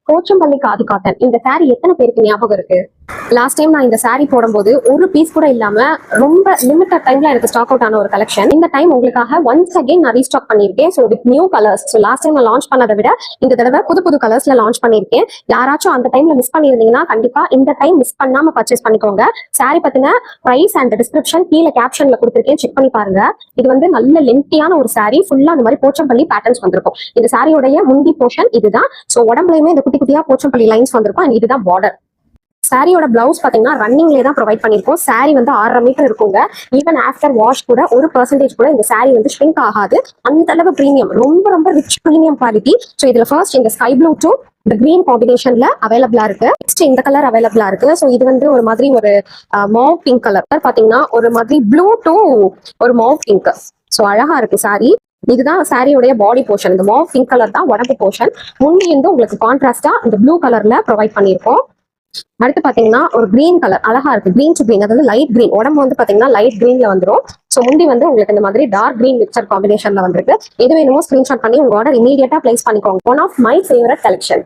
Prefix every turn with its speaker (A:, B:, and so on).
A: Pochampalli khadi cotton இந்த sorry எத்தனை பேருக்கு ஞாபகம் இருக்கு? லாஸ்ட் டைம் நான் இந்த சாரி போடும்போது ஒரு பீஸ் கூட இல்லாம ரொம்ப லிமிட்டட் டைம்ல எனக்கு ஸ்டாக் அவுட் ஆன ஒரு கலெக்ஷன். இந்த டைம் உங்களுக்காக ஒன்ஸ் அகைன் நான் ரீஸ்டாக் பண்ணிருக்கேன். So with new colours. So last time நான் லான்ச் பண்ணதை விட இந்த தடவை புது புது கலர்ஸ்ல லான்ச் பண்ணிருக்கேன். யாராச்சும் அந்த டைம்ல மிஸ் பண்ணிருந்தீங்கன்னா கண்டிப்பா இந்த டைம் மிஸ் பண்ணாம பர்ச்சேஸ் பண்ணிக்கோங்க. சாரி பத்தின பிரைஸ் அண்ட் டிஸ்கிரிப்ஷன் கீழே கேப்ஷன்ல கொடுத்துருக்கேன், செக் பண்ணி பாருங்க. இது வந்து நல்ல லென்த்தியான ஒரு சாரி, ஃபுல்லா அந்த மாதிரி போச்சம்பள்ளி பேட்டர்ன்ஸ் வந்திருக்கும். இந்த சாரியோடைய முந்தி போர்ஷன் இதுதான். ஸோ உடம்புலயுமே இந்த குட்டி குட்டியா போச்சம்பள்ளி லைன்ஸ் வந்திருக்கும். அண்ட் இதுதான் பார்டர். சாரியோட பிளவுஸ் பாத்தீங்கன்னா ரன்னிங்லேயே தான் ப்ரொவைட் பண்ணிருக்கோம். சாரி வந்து 6.5 மீட்டர் இருக்குங்க. ஈவன் ஆஃப்டர் வாஷ் கூட 1% கூட இந்த சாரி வந்து ஷ்ரிங்க் ஆகாது. அந்த அளவு பிரீமியம், ரொம்ப ரொம்ப ரிச் பிரீமியம் குவாலிட்டி. ஸோ இதுல ஃபர்ஸ்ட் இந்த ஸ்கை ப்ளூ டு இந்த கிரீன் காம்பினேஷன்ல அவைலபிளா இருக்கு. நெக்ஸ்ட் இந்த கலர் அவைலபிளா இருக்கு. ஸோ இது வந்து ஒரு மாதிரி ஒரு மாவ் பிங்க் கலர் பாத்தீங்கன்னா, ஒரு மாதிரி ப்ளூ டு ஒரு மாவ் பிங்க். ஸோ அழகா இருக்கு சாரி. இதுதான் சாரியோடைய பாடி போர்ஷன். இந்த மாவ் பிங்க் கலர் தான் உடம்பு போர்ஷன். முந்தி வந்து உங்களுக்கு கான்ட்ராஸ்டா இந்த ப்ளூ கலர்ல ப்ரொவைட் பண்ணிருக்கோம். அடுத்து பாத்தீங்கன்னா ஒரு கிரீன் கலர் அழகா இருக்கு. கிரீன் டு கிரீன், அதாவது லைட் கிரீன். உடம்பு வந்து பாத்தீங்கன்னா லைட் கிரீன்ல வந்துடும். ஸோ முந்தி வந்து உங்களுக்கு இந்த மாதிரி டார்க் கிரீன் மிக்சர் காம்பினேஷன்ல வந்திருக்கு. எது வேணுமோ ஸ்கிரீன்ஷாட் பண்ணி உங்க ஆர்டர் இமீடியட்டா பிளேஸ் பண்ணிக்கோங்க. One of my favourite collection.